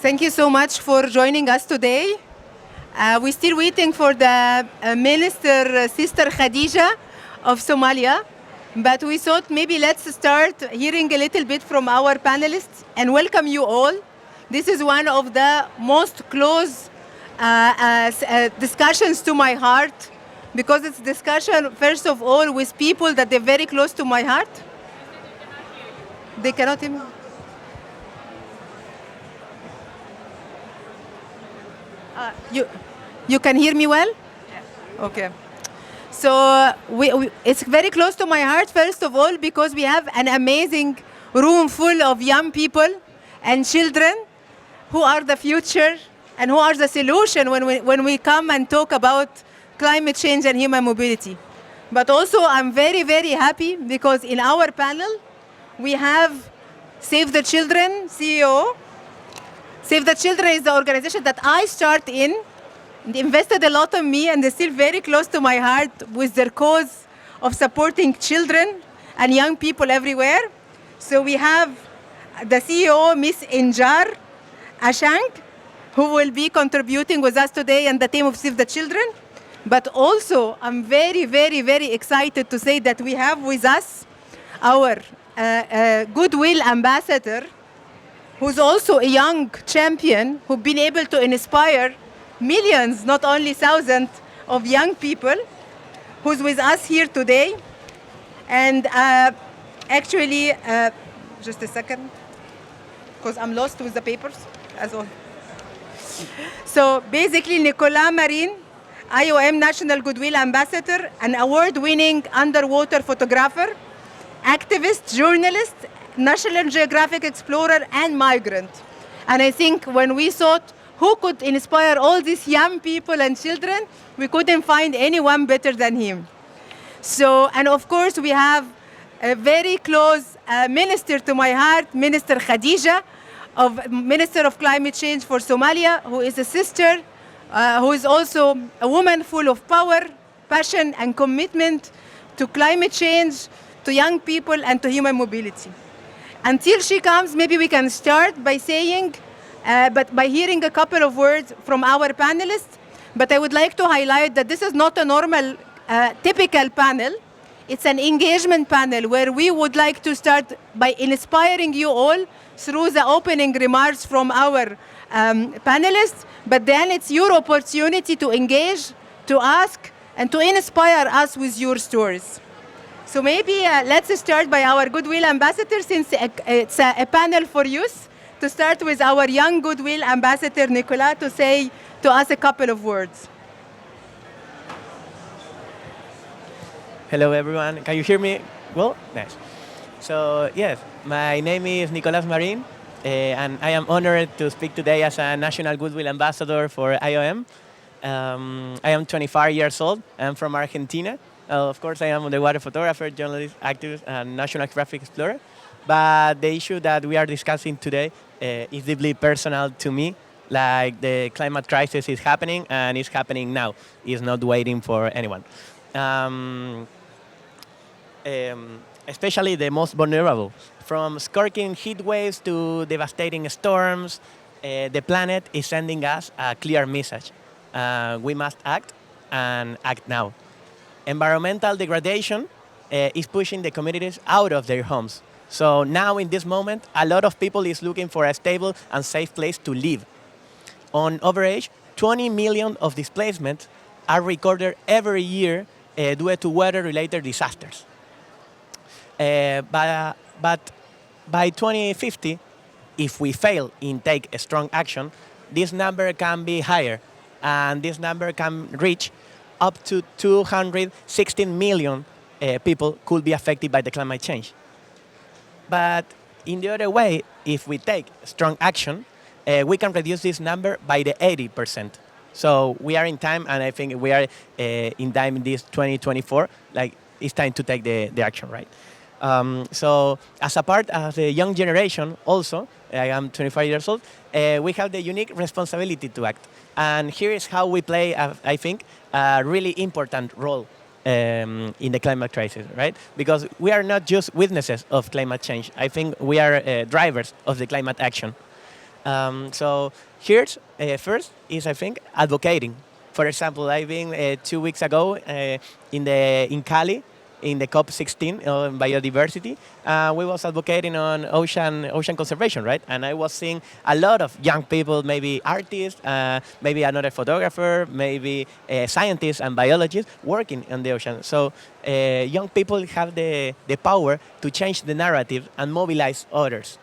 Thank you so much for joining us today. We're still waiting for the Minister Sister Khadija of Somalia, but we thought maybe let's start hearing a little bit from our panelists and welcome you all. This is one of the most close discussions to my heart because it's discussion, first of all, with people that they're very close to my heart. They cannot hear me. You can hear me well? Yeah. Okay. So it's very close to my heart, first of all, because we have an amazing room full of young people and children who are the future and who are the solution when we come and talk about climate change and human mobility. But also, I'm very, very happy because in our panel, we have Save the Children CEO. Save the Children is the organization that I start in. They invested a lot in me, and they're still very close to my heart with their cause of supporting children and young people everywhere. So we have the CEO, Miss Injar Ashang, who will be contributing with us today and the team of Save the Children. But also, I'm very, very, very excited to say that we have with us our Goodwill Ambassador, who's also a young champion who's been able to inspire millions, not only thousands, of young people, who's with us here today. And actually, just a second, because I'm lost with the papers as well. So basically, Nicolas Marin, IOM National Goodwill Ambassador, an award-winning underwater photographer, activist, journalist, National Geographic explorer, and migrant. And I think when we thought who could inspire all these young people and children, we couldn't find anyone better than him. So, and of course, we have a very close minister to my heart, Minister Khadija, Minister of Climate Change for Somalia, who is a sister, who is also a woman full of power, passion, and commitment to climate change, to young people, and to human mobility. Until she comes, maybe we can start by saying, but by hearing a couple of words from our panelists. But I would like to highlight that this is not a normal, typical panel. It's an engagement panel where we would like to start by inspiring you all through the opening remarks from our panelists. But then it's your opportunity to engage, to ask, and to inspire us with your stories. So maybe let's start by our Goodwill Ambassador, since it's a panel for youth, to start with our young Goodwill Ambassador, Nicolas, to say to us a couple of words. Hello, everyone. Can you hear me? Well, nice. So, yes, my name is Nicolas Marin, and I am honored to speak today as a National Goodwill Ambassador for IOM. I am 25 years old. I'm from Argentina. Of course, I am an underwater photographer, journalist, activist, and National Geographic explorer. But the issue that we are discussing today is deeply personal to me. Like, the climate crisis is happening, and it's happening now. It's not waiting for anyone. Especially the most vulnerable. From scorching heat waves to devastating storms, the planet is sending us a clear message. We must act, and act now. Environmental degradation is pushing the communities out of their homes. So now, in this moment, a lot of people is looking for a stable and safe place to live. On average, 20 million of displacements are recorded every year due to weather-related disasters. But by 2050, if we fail in take a strong action, this number can be higher, and this number can reach up to 216 million people could be affected by the climate change. But in the other way, if we take strong action, we can reduce this number by the 80%. So we are in time, and I think we are in time in this 2024. Like, it's time to take the action, right? So as a part of the young generation also, I am 25 years old, we have the unique responsibility to act. And here is how we play, I think, a really important role in the climate crisis, right? Because we are not just witnesses of climate change. I think we are drivers of the climate action. So here's first is I think advocating. For example, I've been 2 weeks ago in Cali in the COP16 on biodiversity. We was advocating on ocean conservation, right? And I was seeing a lot of young people, maybe artists, maybe another photographer, maybe scientists and biologists working on the ocean. So young people have the power to change the narrative and mobilize others.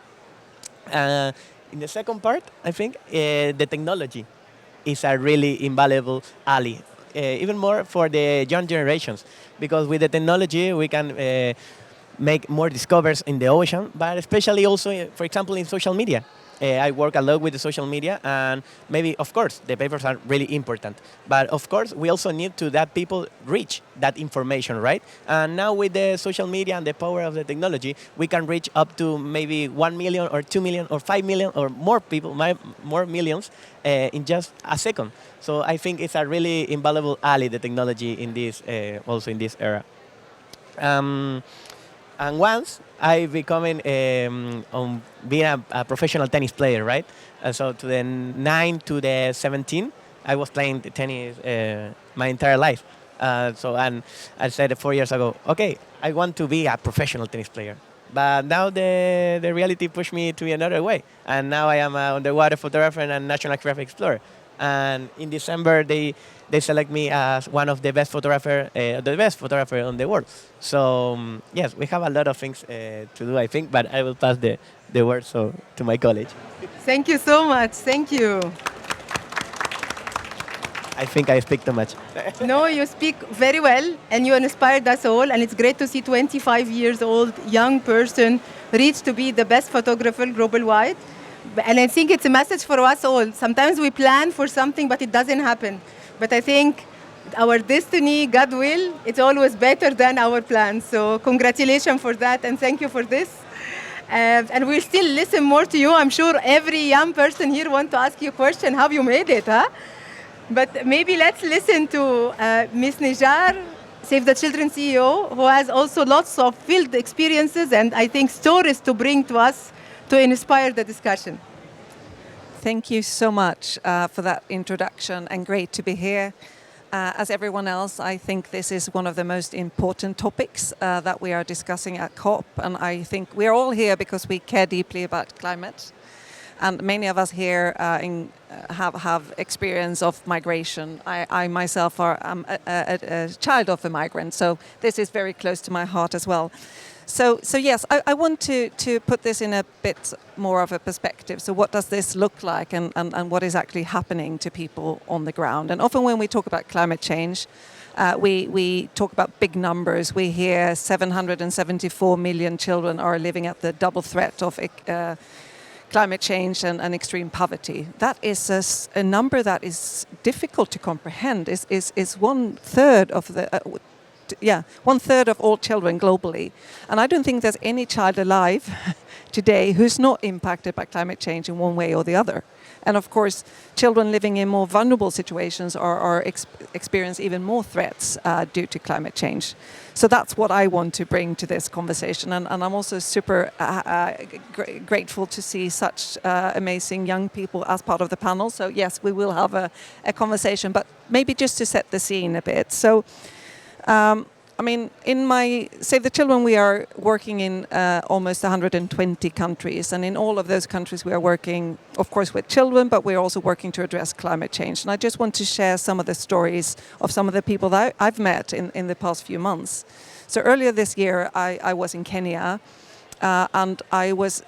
Uh, in the second part, I think the technology is a really invaluable ally, even more for the young generations, because with the technology we can make more discoveries in the ocean, but especially also, for example, in social media. I work a lot with the social media, and maybe, of course, the papers are really important. But of course, we also need to that people reach that information, right? And now with the social media and the power of the technology, we can reach up to maybe 1 million or 2 million or 5 million or more people, more millions in just a second. So I think it's a really invaluable ally, the technology in this, also in this era. Um, and once I becoming being a professional tennis player, right? So to the 9 to the 17, I was playing the tennis my entire life. So and I said 4 years ago, okay, I want to be a professional tennis player. But now the reality pushed me to another way, and now I am an underwater photographer and a National Geographic explorer. And in December they select me as one of the best photographer on the world. So yes, we have a lot of things to do, I think, but I will pass the word to my college. Thank you so much. Thank you. I think I speak too much. No, you speak very well and you inspired us all. And it's great to see 25 years old young person reach to be the best photographer global wide. And I think it's a message for us all. Sometimes we plan for something, but it doesn't happen. But I think our destiny, God will, it's always better than our plans. So congratulations for that and thank you for this. And we'll still listen more to you. I'm sure every young person here wants to ask you a question, how you made it, huh? But maybe let's listen to Ms. Nijar, Save the Children CEO, who has also lots of field experiences and I think stories to bring to us to inspire the discussion. Thank you so much for that introduction and great to be here. As everyone else, I think this is one of the most important topics that we are discussing at COP, and I think we're all here because we care deeply about climate. And many of us here have experience of migration. I myself am a child of a migrant, so this is very close to my heart as well. So yes, I want to put this in a bit more of a perspective. So what does this look like and what is actually happening to people on the ground? And often when we talk about climate change, we talk about big numbers. We hear 774 million children are living at the double threat of climate change and extreme poverty. That is a number that is difficult to comprehend. Is 1/3 of the 1/3 of all children globally. And I don't think there's any child alive today who's not impacted by climate change in one way or the other. And of course, children living in more vulnerable situations experience even more threats due to climate change. So that's what I want to bring to this conversation. And I'm also super grateful to see such amazing young people as part of the panel. So yes, we will have a conversation, but maybe just to set the scene a bit. So I mean, in my Save the Children, we are working in almost 120 countries. And in all of those countries, we are working, of course, with children, but we're also working to address climate change. And I just want to share some of the stories of some of the people that I've met in the past few months. So earlier this year, I was in Kenya, and I was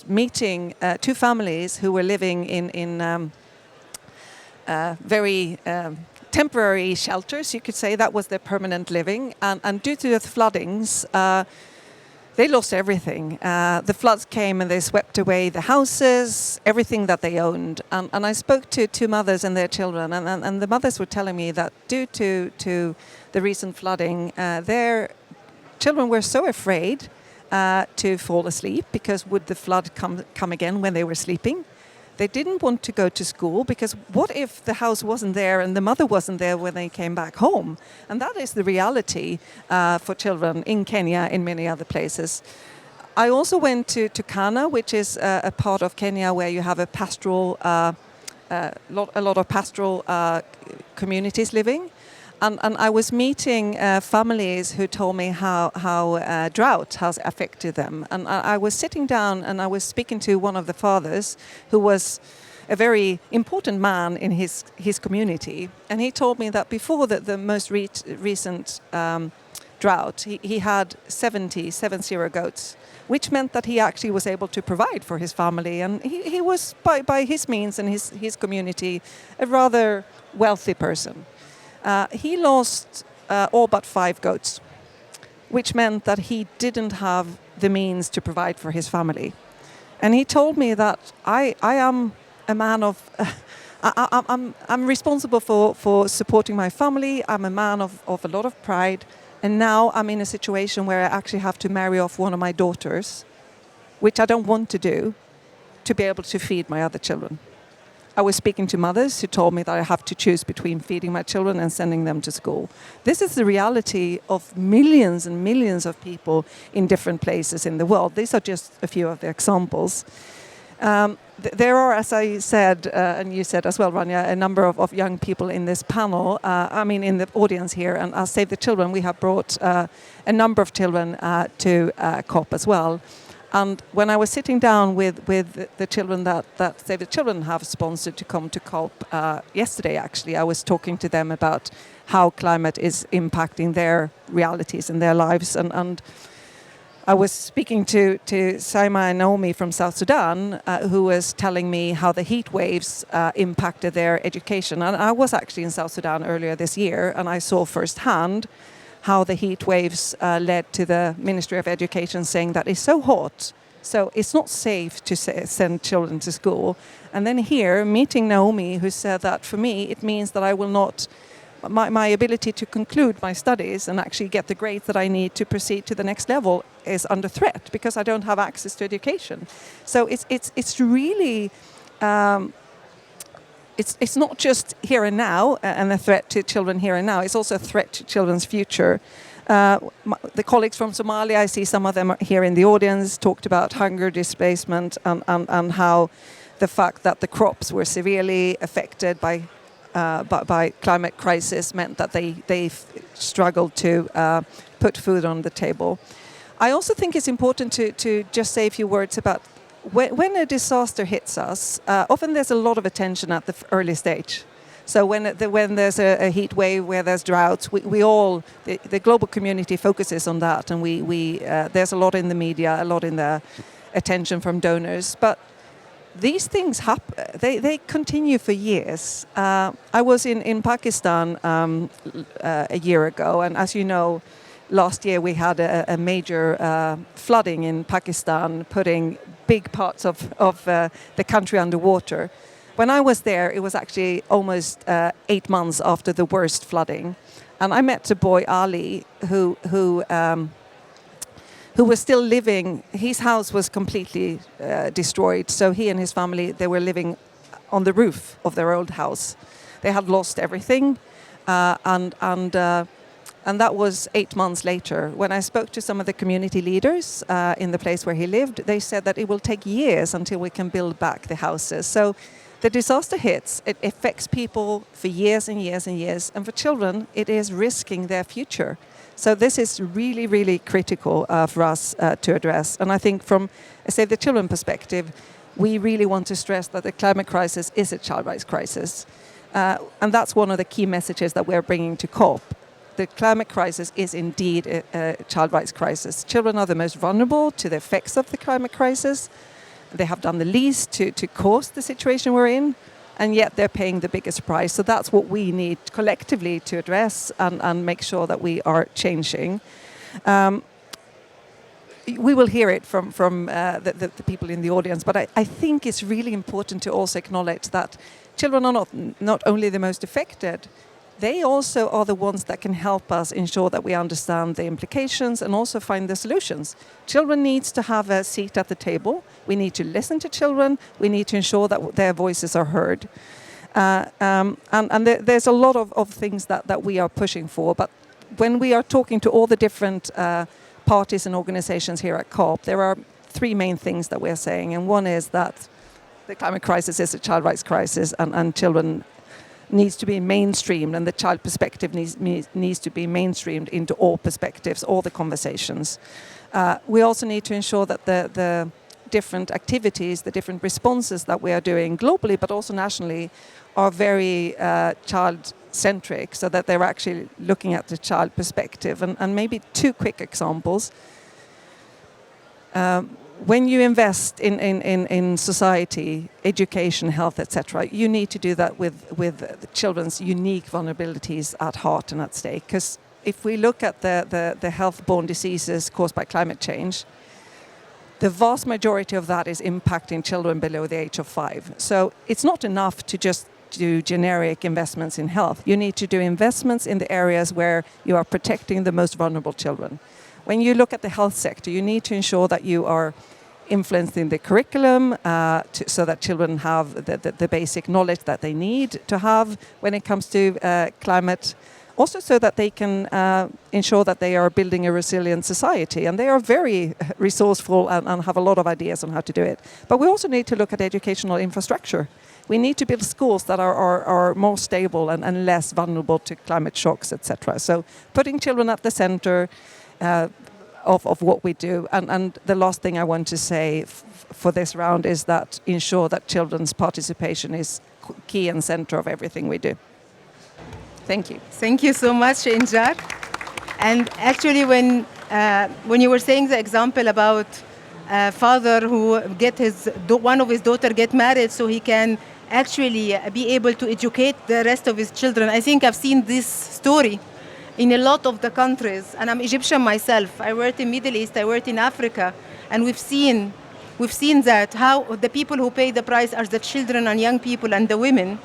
meeting two families who were living in very temporary shelters, you could say. That was their permanent living. And due to the floodings, they lost everything. The floods came and they swept away the houses, everything that they owned. And I spoke to two mothers and their children, and the mothers were telling me that due to the recent flooding, their children were so afraid to fall asleep, because would the flood come again when they were sleeping? They didn't want to go to school, because what if the house wasn't there and the mother wasn't there when they came back home? And that is the reality for children in Kenya, in many other places. I also went to Turkana, which is a part of Kenya where you have a pastoral, a lot of pastoral communities living. And I was meeting families who told me how drought has affected them. And I was sitting down and I was speaking to one of the fathers who was a very important man in his community. And he told me that before the most recent drought, he had 70 goats, which meant that he actually was able to provide for his family. And he was, by his means and his community, a rather wealthy person. He lost all but 5 goats, which meant that he didn't have the means to provide for his family. And he told me that I am a man of... I'm responsible for supporting my family. I'm a man of a lot of pride. And now I'm in a situation where I actually have to marry off one of my daughters, which I don't want to do, to be able to feed my other children. I was speaking to mothers who told me that I have to choose between feeding my children and sending them to school. This is the reality of millions and millions of people in different places in the world. These are just a few of the examples. There are, as I said, and you said as well, Rania, a number of young people in this panel, in the audience here, and at Save the Children, we have brought a number of children to COP as well. And when I was sitting down with the children that Save the Children have sponsored to come to COP yesterday, actually, I was talking to them about how climate is impacting their realities and their lives. And I was speaking to Saima and Naomi from South Sudan, who was telling me how the heat waves impacted their education. And I was actually in South Sudan earlier this year, and I saw firsthand how the heat waves led to the Ministry of Education saying that it's so hot, so it's not safe to send children to school. And then here, meeting Naomi, who said that for me, it means that I will not... My ability to conclude my studies and actually get the grades that I need to proceed to the next level is under threat because I don't have access to education. So it's really it's not just here and now and a threat to children here and now. It's also a threat to children's future. The colleagues from Somalia, I see some of them here in the audience, talked about hunger, displacement, and how the fact that the crops were severely affected by climate crisis meant that they struggled to put food on the table. I also think it's important to just say a few words about when a disaster hits us. Often there's a lot of attention at the early stage. So when there's a heat wave, where there's droughts, the global community focuses on that, and there's a lot in the media, a lot in the attention from donors, but these things happen. They continue for years. I was in Pakistan a year ago, and as you know, last year we had a major flooding in Pakistan, putting big parts of the country underwater. When I was there, it was actually almost 8 months after the worst flooding, and I met a boy, Ali, who was still living. His house was completely destroyed, so he and his family, they were living on the roof of their old house. They had lost everything, and that was 8 months later. When I spoke to some of the community leaders in the place where he lived, they said that it will take years until we can build back the houses. So the disaster hits, it affects people for years and years and years, and for children, it is risking their future. So this is really, really critical for us to address. And I think from a Save the Children perspective, we really want to stress that the climate crisis is a child rights crisis. And that's one of the key messages that we're bringing to COP. The climate crisis is indeed a child rights crisis. Children are the most vulnerable to the effects of the climate crisis. They have done the least to cause the situation we're in, and yet they're paying the biggest price. So that's what we need collectively to address and make sure that we are changing. We will hear it from the people in the audience, but I think it's really important to also acknowledge that children are not only the most affected, they also are the ones that can help us ensure that we understand the implications and also find the solutions. Children need to have a seat at the table. We need to listen to children. We need to ensure that their voices are heard. And there's a lot of things that we are pushing for. But when we are talking to all the different parties and organizations here at COP, there are three main things that we're saying. And one is that the climate crisis is a child rights crisis, and children needs to be mainstreamed, and the child perspective needs to be mainstreamed into all perspectives, all the conversations. We also need to ensure that the different activities, the different responses that we are doing globally, but also nationally, are very child-centric, so that they're actually looking at the child perspective. And maybe two quick examples. When you invest in society, education, health, etc., you need to do that with the children's unique vulnerabilities at heart and at stake. Because if we look at the health-borne diseases caused by climate change, the vast majority of that is impacting children below the age of 5. So it's not enough to just do generic investments in health. You need to do investments in the areas where you are protecting the most vulnerable children. When you look at the health sector, you need to ensure that you are influencing the curriculum so that children have the basic knowledge that they need to have when it comes to climate. Also so that they can ensure that they are building a resilient society. And they are very resourceful and have a lot of ideas on how to do it. But we also need to look at educational infrastructure. We need to build schools that are more stable and less vulnerable to climate shocks, etc. So putting children at the center of what we do. And the last thing I want to say for this round is that ensure that children's participation is key and center of everything we do. Thank you. Thank you so much, Injar. And actually, when you were saying the example about a father who one of his daughter get married so he can actually be able to educate the rest of his children, I think I've seen this story in a lot of the countries. And I'm Egyptian myself. I worked in Middle East, I worked in Africa, and we've seen that how the people who pay the price are the children and young people and the women.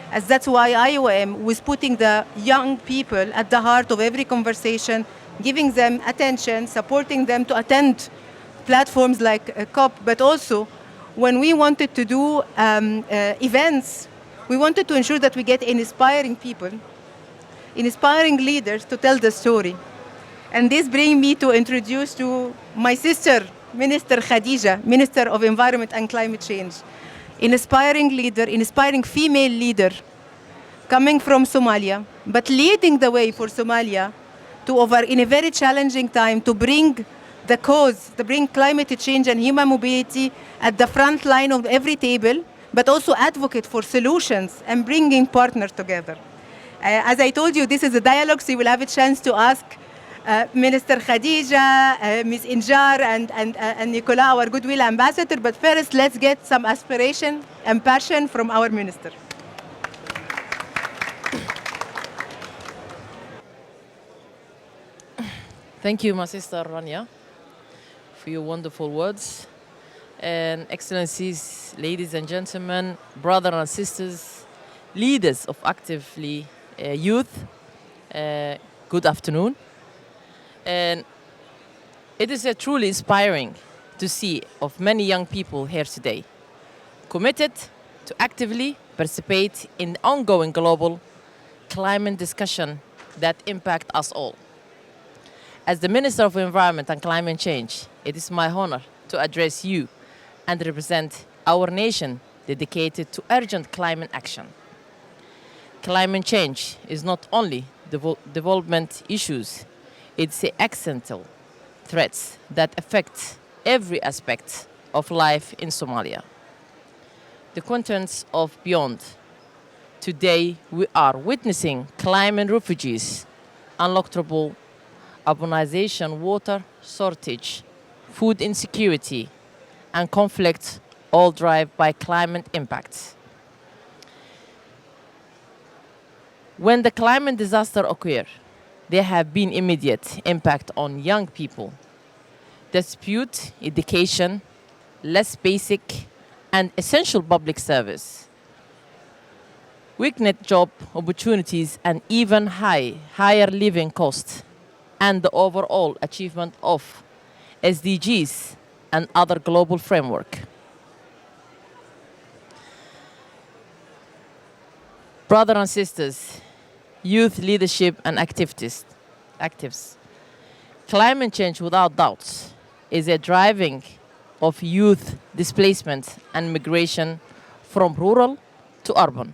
As that's why IOM was putting the young people at the heart of every conversation, giving them attention, supporting them to attend platforms like COP, but also when we wanted to do events, we wanted to ensure that we get inspiring people, inspiring leaders to tell the story. And this brings me to introduce to my sister, Minister Khadija, Minister of Environment and Climate Change. Inspiring leader, inspiring female leader, coming from Somalia, but leading the way for Somalia in a very challenging time to bring the cause, to bring climate change and human mobility at the front line of every table, but also advocate for solutions and bringing partners together. As I told you, this is a dialogue, so you will have a chance to ask Minister Khadija, Ms. Injar, and Nicola, our Goodwill Ambassador. But first, let's get some aspiration and passion from our Minister. Thank you, my sister Rania, for your wonderful words. And Excellencies, ladies and gentlemen, brothers and sisters, leaders of actively youth, good afternoon. And it is truly inspiring to see of many young people here today, committed to actively participate in the ongoing global climate discussion that impact us all. As the Minister of Environment and Climate Change, it is my honor to address you and represent our nation dedicated to urgent climate action. Climate change is not only development issues, it's the accidental threats that affect every aspect of life in Somalia. The contents of Beyond. Today, we are witnessing climate refugees, unlockable urbanization, water shortage, food insecurity, and conflict, all driven by climate impacts. When the climate disaster occurs, there have been immediate impact on young people. Dispute, education, less basic and essential public service, weakened job opportunities, and even higher living costs, and the overall achievement of SDGs and other global framework. Brothers and sisters, youth leadership and actives. Climate change, without doubts, is a driving of youth displacement and migration from rural to urban.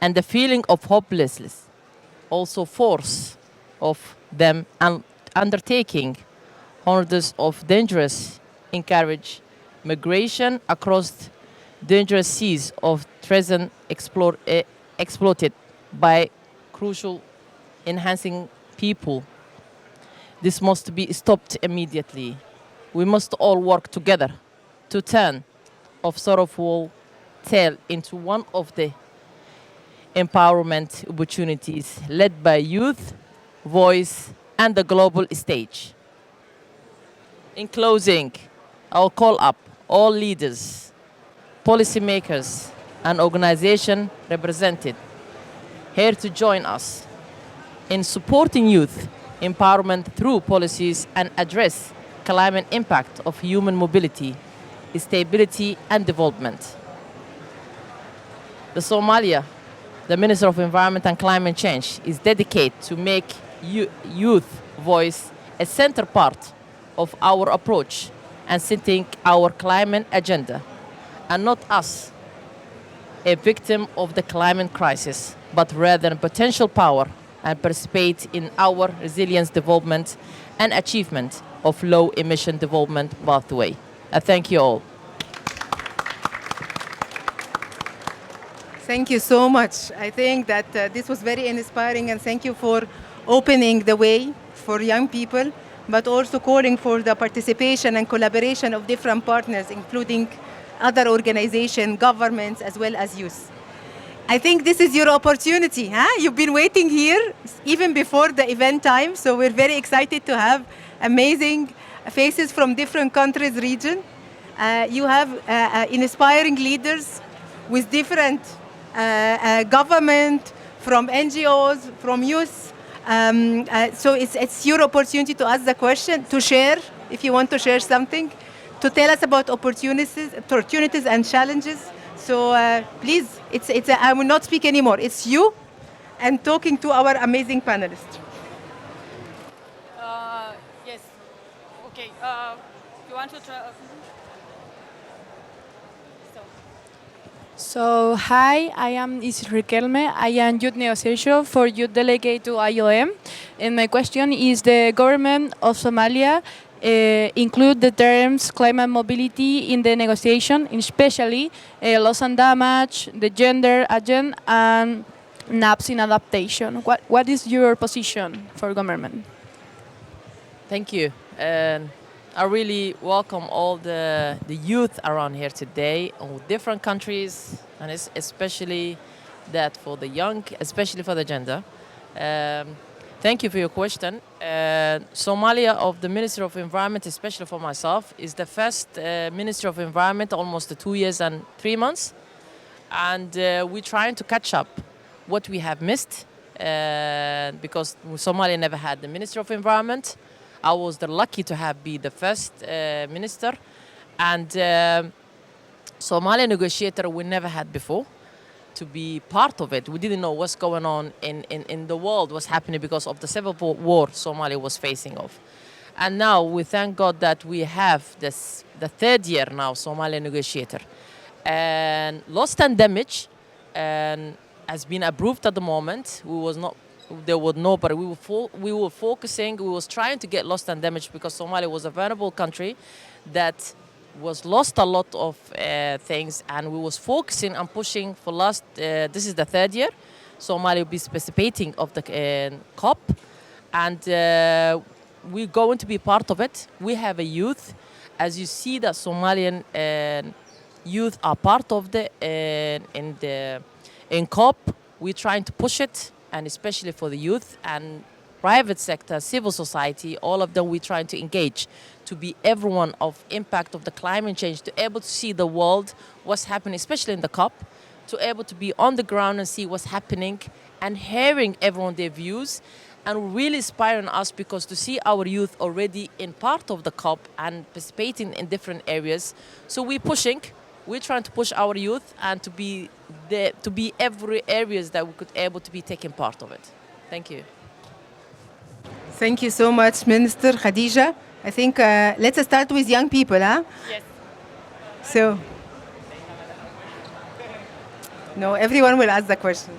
And the feeling of hopelessness also force of them undertaking hundreds of dangerous encourage migration across dangerous seas of treason exploited by crucial enhancing people. This must be stopped immediately. We must all work together to turn of sorrowful tale into one of the empowerment opportunities led by youth, voice, and the global stage. In closing, I'll call up all leaders, policymakers, and organizations represented here to join us in supporting youth empowerment through policies and address climate impact of human mobility, stability, and development. The Somalia, the Minister of Environment and Climate Change, is dedicated to make youth voice a center part of our approach and setting our climate agenda, and not us, a victim of the climate crisis, but rather a potential power and participate in our resilience development and achievement of low emission development pathway. I thank you all. Thank you so much. I think that this was very inspiring, and thank you for opening the way for young people, but also calling for the participation and collaboration of different partners, including other organizations, governments, as well as youth. I think this is your opportunity. Huh? You've been waiting here even before the event time, so we're very excited to have amazing faces from different countries, region. You have inspiring leaders with different government, from NGOs, from youth. So it's your opportunity to ask the question, to share, if you want to share something, to tell us about opportunities and challenges. So please, I will not speak anymore. It's you and talking to our amazing panelists. Yes. Okay. You want to try? So, hi, I am Isis Riquelme. I am youth negotiator for youth delegate to IOM. And my question is, the government of Somalia include the terms climate mobility in the negotiation, especially loss and damage, the gender agenda, and NAPS in adaptation. What is your position for government? Thank you. And I really welcome all the youth around here today of different countries, and especially that for the young, especially for the gender. Thank you for your question. Somalia, of the Ministry of Environment, especially for myself, is the first Ministry of Environment, almost 2 years and 3 months. And we're trying to catch up what we have missed, because Somalia never had the Ministry of Environment. I was lucky to be the first minister. And Somalia negotiator we never had before. To be part of it, we didn't know what's going on in the world, what's happening because of the civil war Somalia was facing of. And now we thank God that we have the third year now Somalia negotiator. And loss and damage has been approved at the moment. There was no, but we were focusing, we was trying to get loss and damage because Somalia was a vulnerable country that was lost a lot of things, and we was focusing and pushing for this is the third year. Somalia will be participating of the COP, and we're going to be part of it. We have a youth, as you see that Somalian youth are part of in COP. We're trying to push it, and especially for the youth and private sector, civil society, all of them we're trying to engage to be everyone of impact of the climate change, to able to see the world, what's happening, especially in the COP, to able to be on the ground and see what's happening and hearing everyone their views, and really inspiring us because to see our youth already in part of the COP and participating in different areas. So we're trying to push our youth and to be every areas that we could able to be taking part of it. Thank you. Thank you so much, Minister Khadija. I think let's start with young people, huh? Yes. So, no, everyone will ask the question.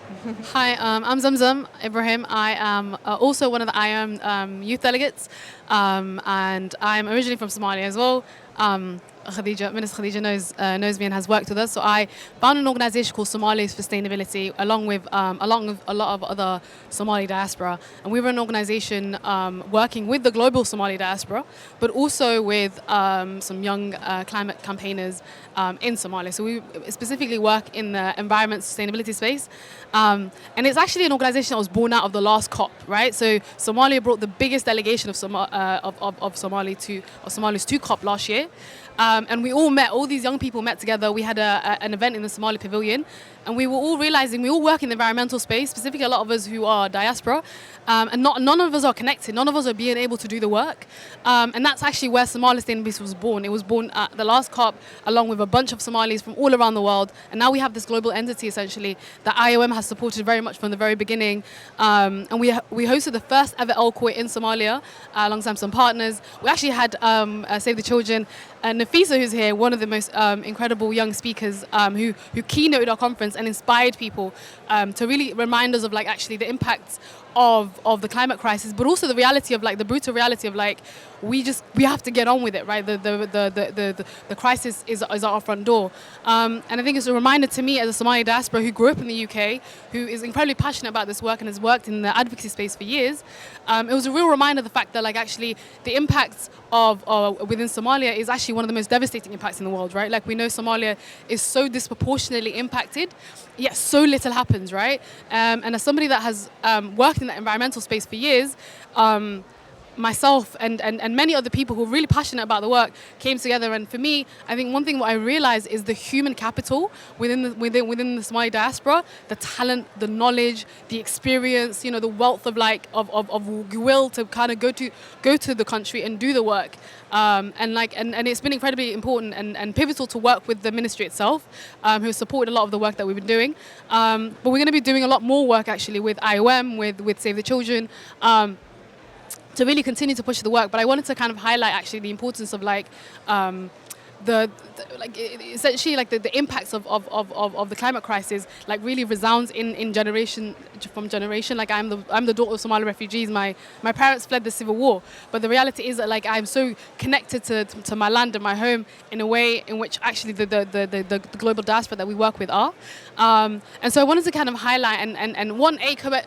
Hi, I'm Zamzam Ibrahim. I am also one of the IOM youth delegates, and I'm originally from Somalia as well. Minister Khadija knows me and has worked with us. So I found an organisation called Somali Sustainability, along with a lot of other Somali diaspora, and we were an organisation working with the global Somali diaspora, but also with some young climate campaigners in Somalia. So we specifically work in the environment sustainability space, and it's actually an organisation that was born out of the last COP, right? So Somalia brought the biggest delegation of Somalis to COP last year. And we all met, all these young people met together. We had an event in the Somali Pavilion, and we were all realizing we all work in the environmental space, specifically a lot of us who are diaspora, and none of us are connected. None of us are being able to do the work. And that's actually where Somali Sustainability was born. It was born at the last COP, along with a bunch of Somalis from all around the world. And now we have this global entity, essentially, that IOM has supported very much from the very beginning. And we hosted the first ever LCOI in Somalia, alongside some partners. We actually had Save the Children, Nafisa, who's here, one of the most incredible young speakers who keynoted our conference and inspired people to really remind us of like actually the impacts of the climate crisis, but also the reality of like the brutal reality of like we have to get on with it, right? The crisis is at our front door, and I think it's a reminder to me as a Somali diaspora who grew up in the UK, who is incredibly passionate about this work and has worked in the advocacy space for years. It was a real reminder of the fact that like actually the impacts of within Somalia is actually one of the most devastating impacts in the world, right? Like we know Somalia is so disproportionately impacted, yet so little happens, right? And as somebody that has worked in that environmental space for years, myself and many other people who are really passionate about the work came together. And for me, I think one thing what I realized is the human capital within the Somali diaspora, the talent, the knowledge, the experience, you know, the wealth of will to kind of go to the country and do the work. And it's been incredibly important and pivotal to work with the ministry itself, who has supported a lot of the work that we've been doing. But we're going to be doing a lot more work actually with IOM, with Save the Children, to really continue to push the work. But I wanted to kind of highlight actually the importance of like essentially like the impacts of the climate crisis like really resounds in generation from generation. Like I'm the daughter of Somali refugees. My parents fled the civil war, but the reality is that like I'm so connected to my land and my home in a way in which actually the global diaspora that we work with are. And so I wanted to kind of highlight and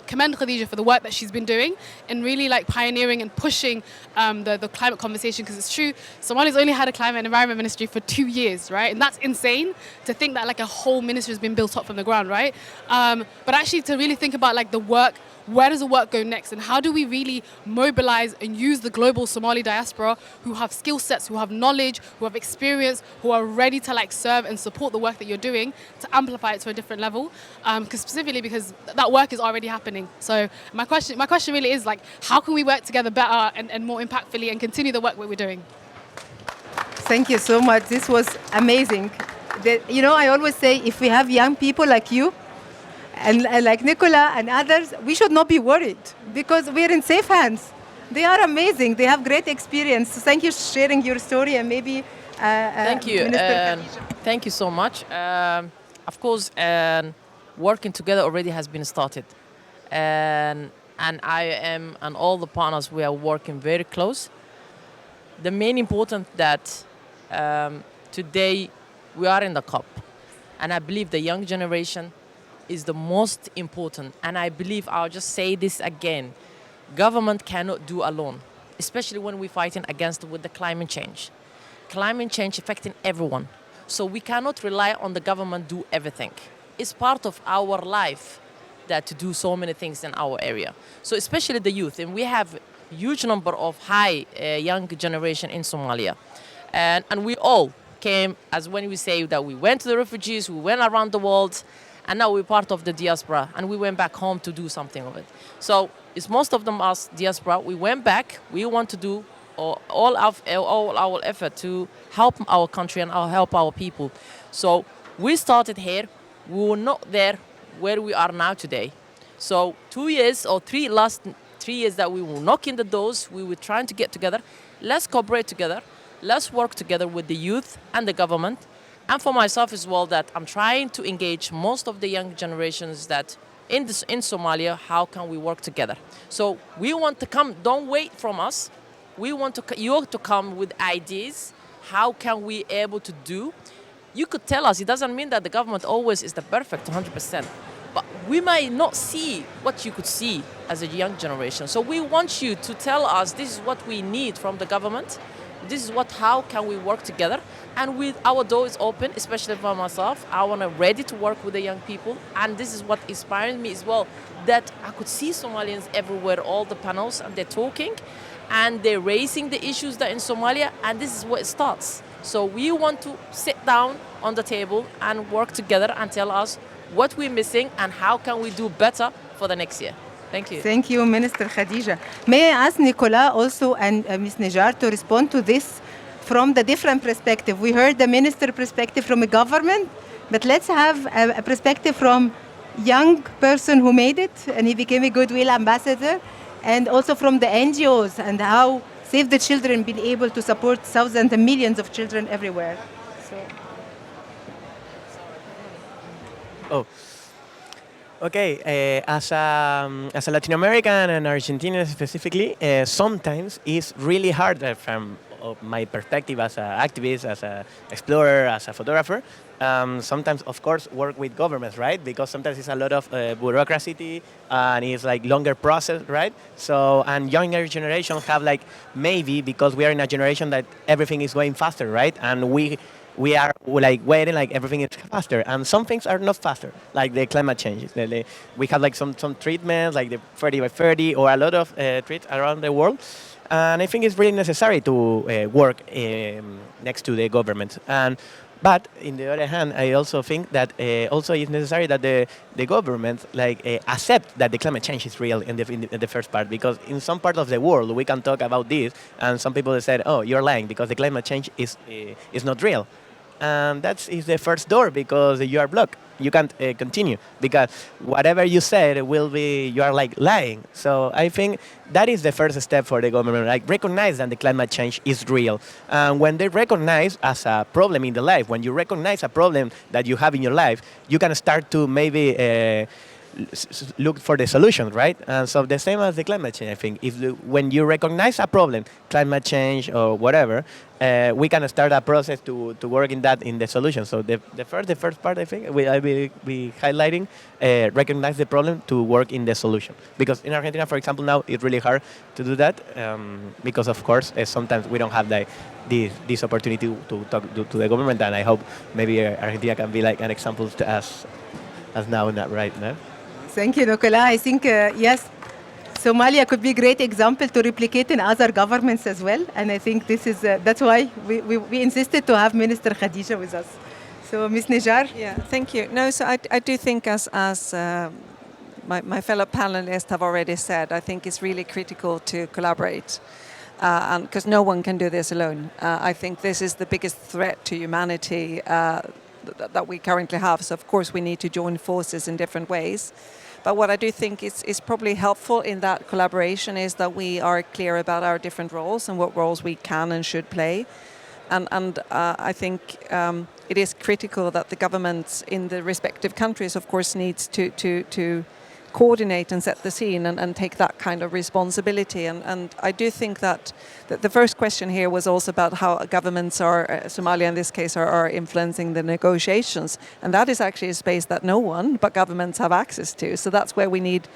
commend Khadija for the work that she's been doing and really like pioneering and pushing the climate conversation, because it's true, Somalia's only had a climate and environment ministry for 2 years, right? And that's insane to think that like a whole ministry has been built up from the ground, right? But actually to really think about like the work, where does the work go next, and how do we really mobilize and use the global Somali diaspora who have skill sets, who have knowledge, who have experience, who are ready to like serve and support the work that you're doing to amplify it to a different level, because that work is already happening. So my question really is like, how can we work together better and more impactfully and continue the work that we're doing? Thank you so much. This was amazing. I always say if we have young people like you and like Nicola and others, we should not be worried because we're in safe hands. They are amazing. They have great experience. So thank you for sharing your story, and maybe thank you. Thank you so much. Of course, working together already has been started. And I am and all the partners, we are working very close. The main important that today we are in the COP, and I believe the young generation is the most important. And I believe, I'll just say this again, government cannot do alone, especially when we're fighting against with the climate change. Climate change affecting everyone. So we cannot rely on the government do everything. It's part of our life that to do so many things in our area. So especially the youth, and we have huge number of high young generation in Somalia. And we all came, as when we say that we went to the refugees, we went around the world, and now we're part of the diaspora, and we went back home to do something of it. So it's most of them us diaspora. We went back, we want to do all our effort to help our country and help our people. So we started here, we were not there where we are now today. So 2 years or 3 last 3 years that we were knocking the doors, we were trying to get together. Let's cooperate together. Let's work together with the youth and the government. And for myself as well, that I'm trying to engage most of the young generations that in Somalia, how can we work together? So we want to come, don't wait from us. We want you to come with ideas. How can we able to do? You could tell us, it doesn't mean that the government always is the perfect 100%, but we might not see what you could see as a young generation. So we want you to tell us, this is what we need from the government. This is how can we work together? And our door is open, especially for myself. I want to ready to work with the young people. And this is what inspired me as well, that I could see Somalians everywhere, all the panels, and they're talking, and they're raising the issues that in Somalia, and this is where it starts. So we want to sit down on the table and work together and tell us what we're missing and how can we do better for the next year. Thank you. Thank you, Minister Khadija. May I ask Nicolas also and Ms. Nejar to respond to this from the different perspective? We heard the minister perspective from a government, but let's have a perspective from young person who made it and he became a goodwill ambassador, and also from the NGOs and how Save the Children been able to support thousands and millions of children everywhere. Oh. Okay, as a Latin American and Argentinian specifically, sometimes it's really hard from my perspective as an activist, as an explorer, as a photographer. Sometimes, of course, work with governments, right? Because sometimes it's a lot of bureaucracy and it's like longer process, right? So, and younger generations have like, maybe because we are in a generation that everything is going faster, right? And we are like waiting, like everything is faster, and some things are not faster, like the climate change. We have like some treatments, like the 30 by 30, or a lot of treats around the world, and I think it's really necessary to work next to the government. But in the other hand, I also think that also it's necessary that the government accept that the climate change is real in the first part, because in some part of the world we can talk about this, and some people said, "Oh, you're lying because the climate change is not real." And that is the first door, because you are blocked. You can't continue because whatever you said you are like lying. So I think that is the first step for the government, like recognize that the climate change is real. And when they recognize as a problem in the life, when you recognize a problem that you have in your life, you can start to maybe look for the solution, right? And so the same as the climate change, I think. When you recognize a problem, climate change or whatever, we can start a process to work in the solution. So the first part, I think, I will be highlighting, recognize the problem to work in the solution. Because in Argentina, for example, now it's really hard to do that because, of course, sometimes we don't have this opportunity to talk to the government, and I hope maybe Argentina can be like an example as now, not right now. Thank you, Nicolas. I think, yes, Somalia could be a great example to replicate in other governments as well. And I think this is that's why we insisted to have Minister Khadija with us. So, Ms. Nejar? Yeah, thank you. No, so I do think as my fellow panelists have already said, I think it's really critical to collaborate. Because no one can do this alone. I think this is the biggest threat to humanity that we currently have. So, of course, we need to join forces in different ways. But what I do think is probably helpful in that collaboration is that we are clear about our different roles and what roles we can and should play. And I think it is critical that the governments in the respective countries, of course, needs to coordinate and set the scene and take that kind of responsibility. And I do think that the first question here was also about how governments Somalia in this case, are influencing the negotiations. And that is actually a space that no one but governments have access to. So that's where we need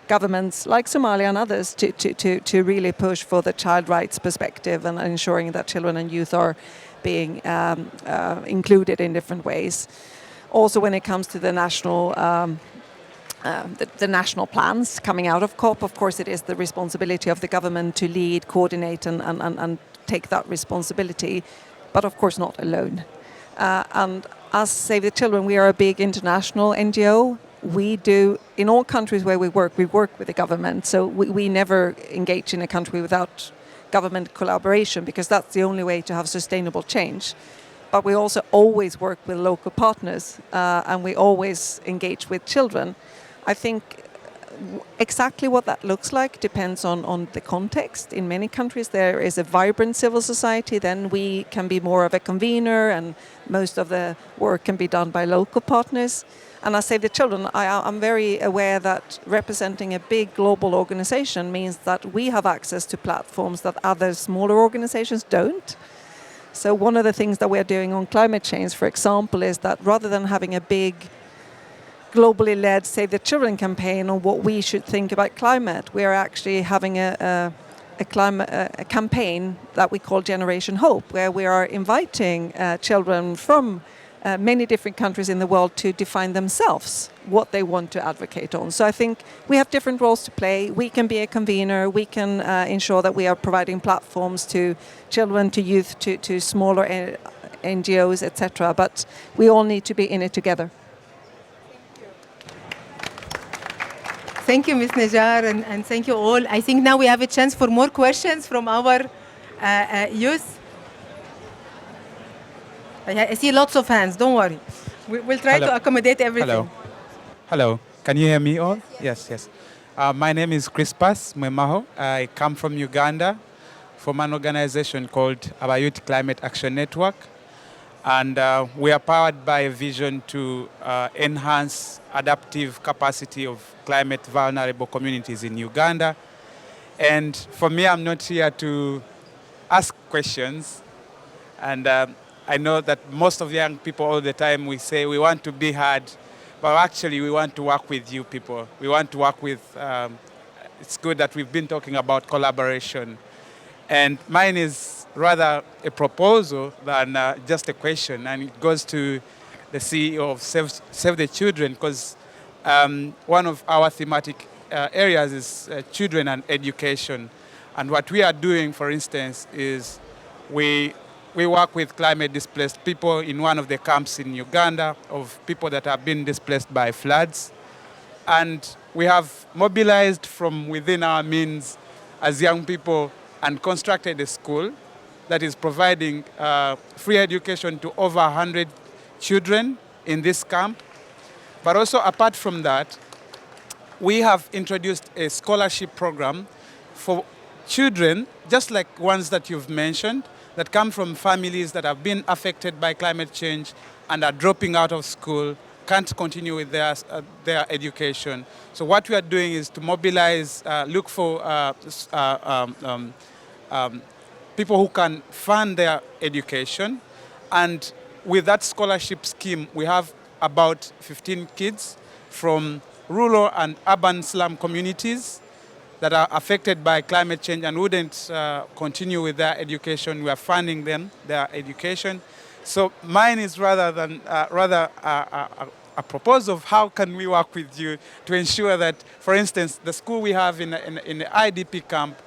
governments like Somalia and others to really push for the child rights perspective and ensuring that children and youth are being included in different ways. Also, when it comes to the national the national plans coming out of COP, of course, it is the responsibility of the government to lead, coordinate, and take that responsibility, but of course not alone. And us, Save the Children, we are a big international NGO. We do, in all countries where we work with the government. So we never engage in a country without government collaboration, because that's the only way to have sustainable change. But we also always work with local partners, and we always engage with children. I think Exactly what that looks like depends on the context. In many countries there is a vibrant civil society, then we can be more of a convener and most of the work can be done by local partners. And I Save the Children, I'm very aware that representing a big global organization means that we have access to platforms that other smaller organizations don't. So one of the things that we're doing on climate change, for example, is that rather than having a big globally led Save the Children campaign on what we should think about climate, we are actually having a campaign that we call Generation Hope, where we are inviting children from many different countries in the world to define themselves what they want to advocate on. So I think we have different roles to play. We can be a convener, we can ensure that we are providing platforms to children, to youth, to smaller NGOs, etc. But we all need to be in it together. Thank you, Ms. Najar, and thank you all. I think now we have a chance for more questions from our youth. I see lots of hands, don't worry. We'll try to accommodate everything. Hello. Can you hear me all? Yes, yes. My name is Crispas Mwemaho. I come from Uganda from an organization called Our Youth Climate Action Network. And we are powered by a vision to enhance adaptive capacity of climate vulnerable communities in Uganda. And for me, I'm not here to ask questions. And I know that most of the young people all the time, we say we want to be heard, but actually we want to work with you people. We want to work with, it's good that we've been talking about collaboration. And mine is rather a proposal than just a question, and it goes to the CEO of Save the Children, because one of our thematic areas is children and education. And what we are doing, for instance, is we work with climate displaced people in one of the camps in Uganda of people that have been displaced by floods. And we have mobilized from within our means as young people and constructed a school that is providing free education to over 100 children in this camp. But also apart from that, we have introduced a scholarship program for children, just like ones that you've mentioned, that come from families that have been affected by climate change and are dropping out of school, can't continue with their education. So what we are doing is to mobilize, look for people who can fund their education. And with that scholarship scheme, we have about 15 kids from rural and urban slum communities that are affected by climate change and wouldn't continue with their education. We are funding them, their education. So mine is rather a proposal of how can we work with you to ensure that, for instance, the school we have in the IDP camp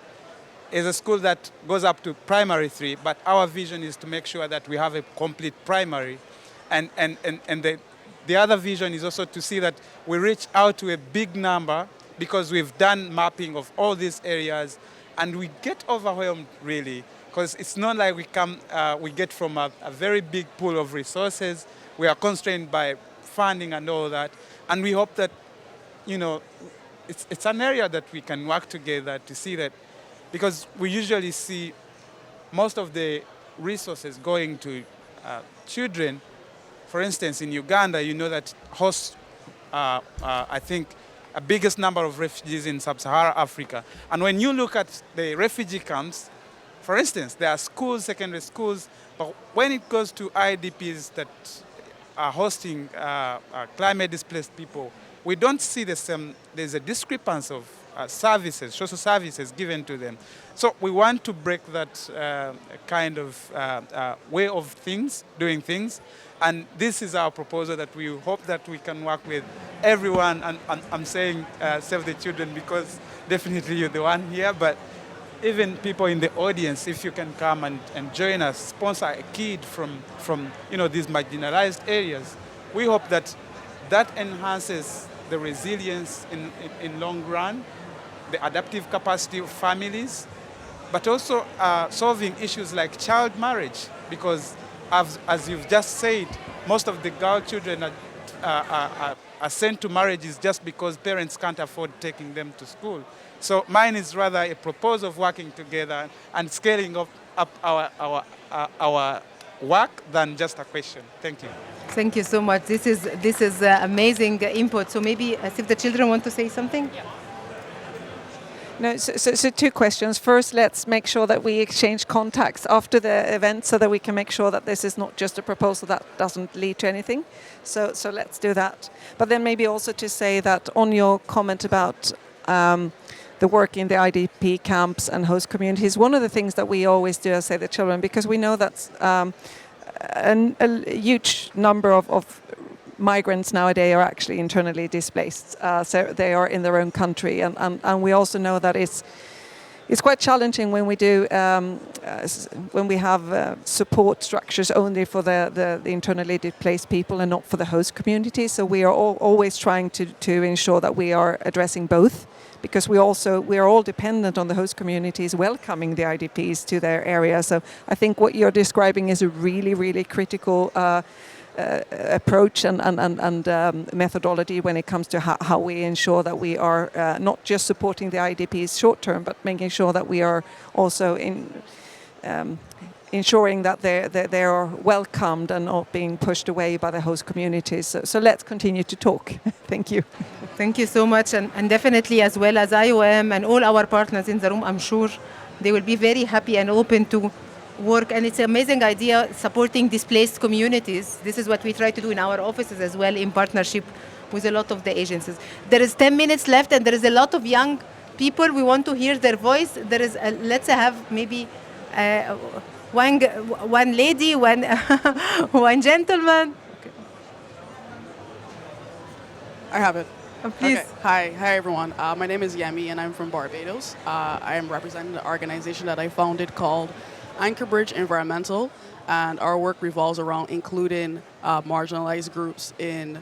is a school that goes up to primary 3, but our vision is to make sure that we have a complete primary. And the other vision is also to see that we reach out to a big number, because we've done mapping of all these areas, and we get overwhelmed really, because it's not like we get from a very big pool of resources. We are constrained by funding and all that, and we hope that, you know, it's an area that we can work together to see that, because we usually see most of the resources going to children. For instance, in Uganda, you know that hosts, I think, the biggest number of refugees in sub-Saharan Africa. And when you look at the refugee camps, for instance, there are schools, secondary schools, but when it goes to IDPs that are hosting climate displaced people, we don't see the same. There's a discrepancy of services, social services given to them. So we want to break that kind of way of doing things. And this is our proposal, that we hope that we can work with everyone. And I'm saying Save the Children because definitely you're the one here, but even people in the audience, if you can come and join us, sponsor a kid from these marginalized areas, we hope that enhances the resilience in long run, the adaptive capacity of families, but also solving issues like child marriage, because as you've just said, most of the girl children are are sent to marriages just because parents can't afford taking them to school. So mine is rather a proposal of working together and scaling up our work than just a question. Thank you. Thank you so much. This is amazing input. So maybe if the children want to say something. No, so two questions. First, let's make sure that we exchange contacts after the event so that we can make sure that this is not just a proposal that doesn't lead to anything. So let's do that. But then maybe also to say that on your comment about the work in the IDP camps and host communities, one of the things that we always do is say the children, because we know that's a huge number of migrants nowadays are actually internally displaced, so they are in their own country, and we also know that it's quite challenging when we do when we have support structures only for the internally displaced people and not for the host community. So we are always trying to ensure that we are addressing both, because we are all dependent on the host communities welcoming the IDPs to their area. So I think what you're describing is a really critical approach and methodology when it comes to how we ensure that we are not just supporting the IDPs short term, but making sure that we are also ensuring that they are welcomed and not being pushed away by the host communities. So let's continue to talk. Thank you. Thank you so much, and definitely as well as IOM and all our partners in the room, I'm sure they will be very happy and open to work, and it's an amazing idea supporting displaced communities. This is what we try to do in our offices as well, in partnership with a lot of the agencies. There is 10 minutes left, and there is a lot of young people. We want to hear their voice. Let's have maybe one lady, one gentleman. Okay. I have it. Please. Okay. Hi everyone. My name is Yemi, and I'm from Barbados. I am representing the organization that I founded called Anchorbridge Environmental, and our work revolves around including marginalized groups in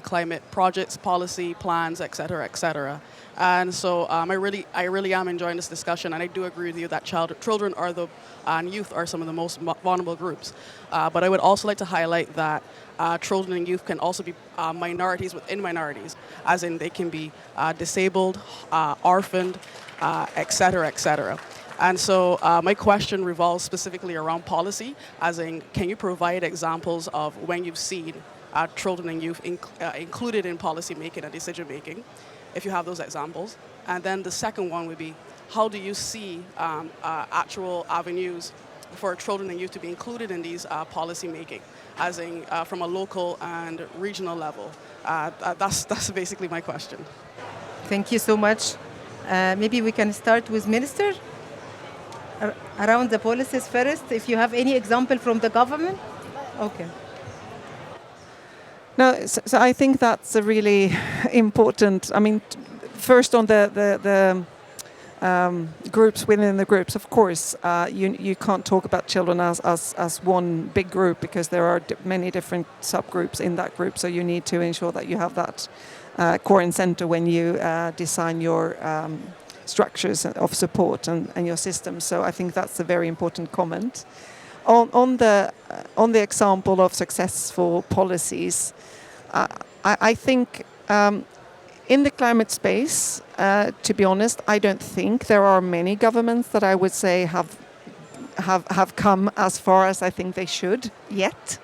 climate projects, policy, plans, etc., etc. And so I really am enjoying this discussion, and I do agree with you that children are and youth are some of the most vulnerable groups. But I would also like to highlight that children and youth can also be minorities within minorities, as in they can be disabled, orphaned, etc., etc. And so my question revolves specifically around policy, as in, can you provide examples of when you've seen children and youth included in policy making and decision making, if you have those examples? And then the second one would be, how do you see actual avenues for children and youth to be included in these policy making, as in from a local and regional level? That's basically my question. Thank you so much. Maybe we can start with Minister. Around the policies first, if you have any example from the government. Okay. No, so I think that's a really important. I mean, first on the groups within the groups, of course, you can't talk about children as one big group, because there are many different subgroups in that group. So you need to ensure that you have that core and center when you design your structures of support and your systems. So I think that's a very important comment. On the example of successful policies, I think in the climate space, to be honest, I don't think there are many governments that I would say have come as far as I think they should yet.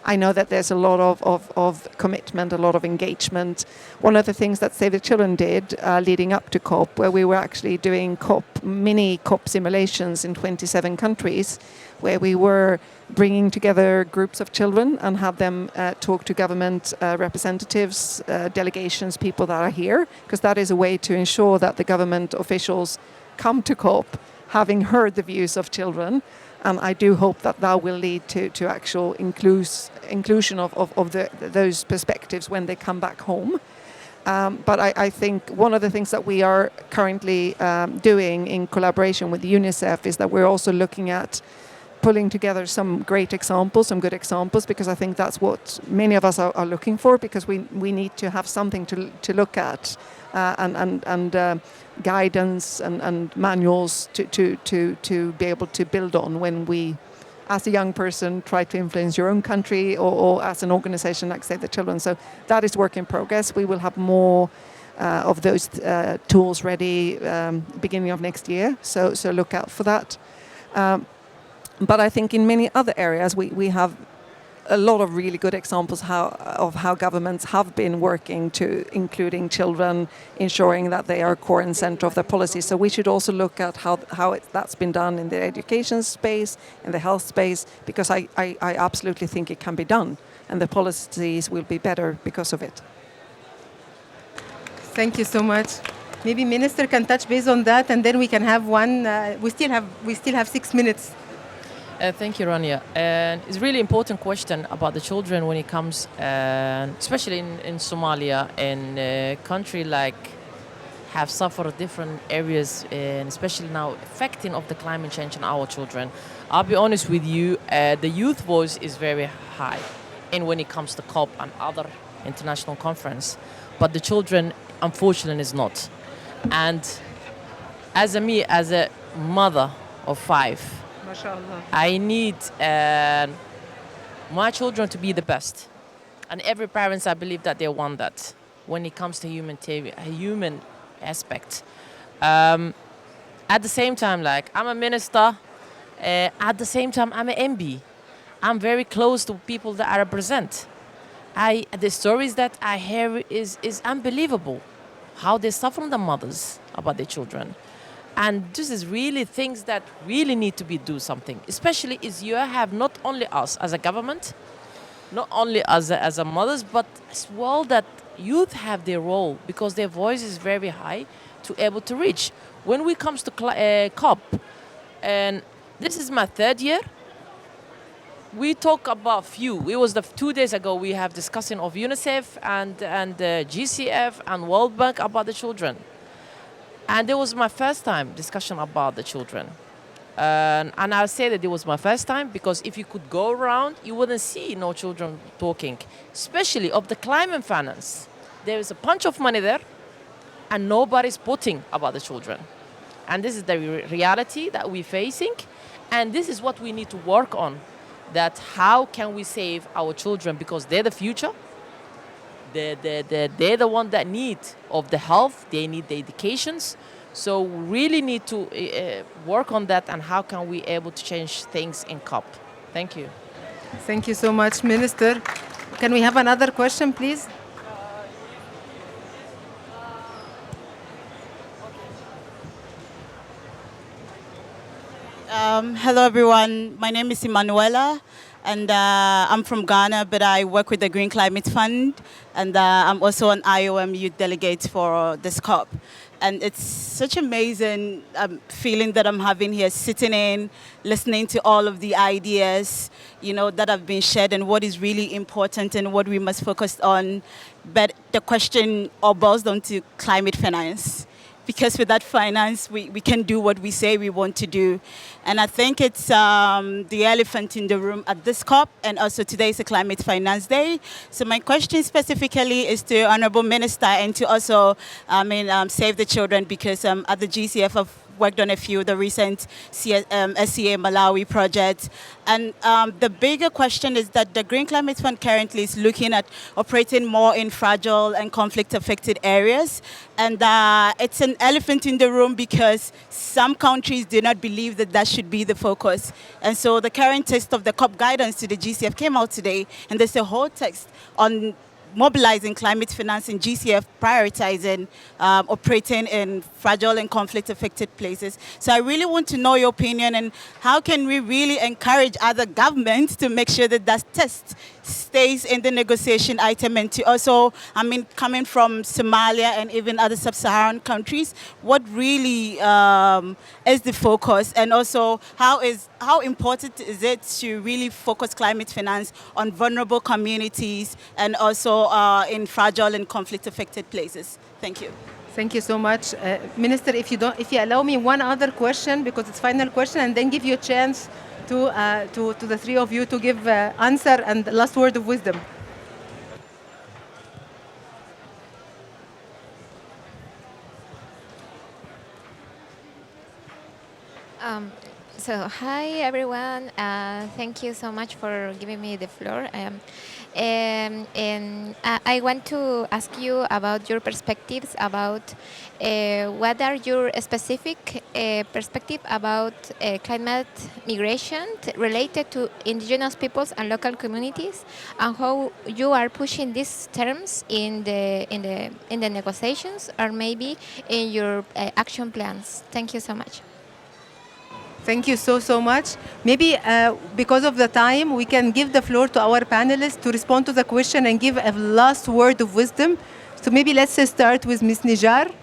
I know that there's a lot of commitment, a lot of engagement. One of the things that Save the Children did leading up to COP, where we were actually doing mini COP simulations in 27 countries, where we were bringing together groups of children and have them talk to government representatives, delegations, people that are here, because that is a way to ensure that the government officials come to COP having heard the views of children. And I do hope that will lead to actual inclusion of those perspectives when they come back home. But I think one of the things that we are currently doing in collaboration with UNICEF is that we're also looking at pulling together some great examples, some good examples, because I think that's what many of us are looking for, because we need to have something to look at and guidance and manuals to be able to build on when we as a young person, try to influence your own country, or as an organization like Save the Children. So that is work in progress. We will have more of those tools ready beginning of next year. So look out for that. But I think in many other areas we have a lot of really good examples of how governments have been working to including children, ensuring that they are core and center of their policy. So we should also look at how that's been done in the education space, in the health space, because I absolutely think it can be done, and the policies will be better because of it. Thank you so much. Maybe Minister can touch base on that, and then we can have one. We still have 6 minutes. Thank you, Rania. And it's a really important question about the children when it comes, especially in Somalia, in a country like have suffered different areas, and especially now affecting of the climate change on our children. I'll be honest with you, the youth voice is very high, and when it comes to COP and other international conference, but the children, unfortunately, is not. And as a mother of 5. I need my children to be the best. And every parent, I believe that they want that when it comes to human aspect. At the same time, like, I'm a minister. At the same time, I'm an MB. I'm very close to people that I represent. The stories that I hear is unbelievable. How they suffer from the mothers about their children. And this is really things that really need to be do something. Especially is you have not only us as a government, not only as a mothers, but as well that youth have their role, because their voice is very high to able to reach. When we comes to COP, and this is my 3rd year, we talk about few. It was 2 days ago we have discussing of UNICEF and GCF and World Bank about the children. And it was my first time discussion about the children. And I'll say that it was my first time because if you could go around, you wouldn't see no children talking, especially of the climate finance. There is a bunch of money there and nobody's putting about the children. And this is the reality that we're facing. And this is what we need to work on, that how can we save our children, because they're the future. They're the one that need of the health, they need the educations. So we really need to work on that, and how can we able to change things in COP. Thank you. Thank you so much, Minister. Can we have another question, please? Hello, everyone. My name is Emanuela, and I'm from Ghana, but I work with the Green Climate Fund, and I'm also an IOM youth delegate for this COP. And it's such amazing feeling that I'm having here, sitting in, listening to all of the ideas, that have been shared and what is really important and what we must focus on. But the question all boils down to climate finance. Because with that finance, we can do what we say we want to do. And I think it's the elephant in the room at this COP, and also today is a Climate Finance Day. So my question specifically is to Honorable Minister and to also, Save the Children, because at the GCF I've worked on a few, the recent SCA Malawi project. And the bigger question is that the Green Climate Fund currently is looking at operating more in fragile and conflict-affected areas. And it's an elephant in the room because some countries do not believe that that should be the focus. And so the current text of the COP guidance to the GCF came out today, and there's a whole text on mobilizing climate finance in GCF, prioritizing operating in fragile and conflict-affected places. So I really want to know your opinion, and how can we really encourage other governments to make sure that that test stays in the negotiation item, and to also, coming from Somalia and even other sub-Saharan countries, what really is the focus, and also how important is it to really focus climate finance on vulnerable communities and also in fragile and conflict-affected places? Thank you. Thank you so much, Minister. If you allow me one other question, because it's final question, and then give you a chance to the three of you to give answer and last word of wisdom. So, hi everyone. Thank you so much for giving me the floor. And I want to ask you about your perspectives about what are your specific perspective about climate migration related to indigenous peoples and local communities, and how you are pushing these terms in the negotiations or maybe in your action plans. Thank you so much. Thank you so much. Maybe because of the time, we can give the floor to our panelists to respond to the question and give a last word of wisdom. So maybe let's start with Ms. Nijar.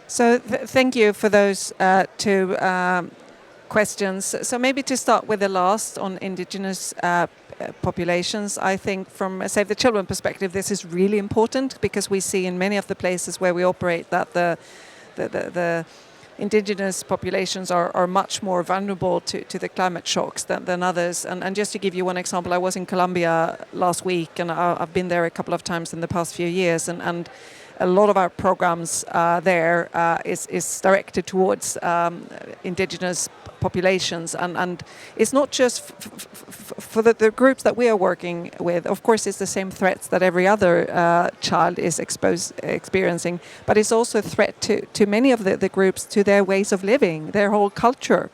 So thank you for those two questions. So maybe to start with the last on indigenous populations, I think from a Save the Children perspective, this is really important because we see in many of the places where we operate that the indigenous populations are much more vulnerable to the climate shocks than others. And just to give you one example, I was in Colombia last week, and I've been there a couple of times in the past few years, and a lot of our programs there is directed towards indigenous populations, and it's not just for the groups that we are working with. Of course, it's the same threats that every other child is experiencing, but it's also a threat to many of the groups, to their ways of living, their whole culture.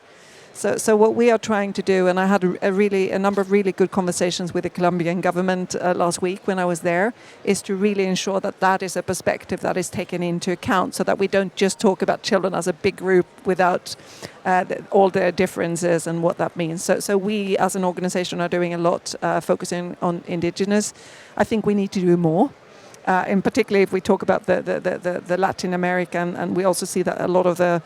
So what we are trying to do, and I had a number of really good conversations with the Colombian government last week when I was there, is to really ensure that that is a perspective that is taken into account, so that we don't just talk about children as a big group without all their differences and what that means. So we as an organization are doing a lot focusing on indigenous. I think we need to do more. In particular, if we talk about the Latin American, and we also see that a lot of the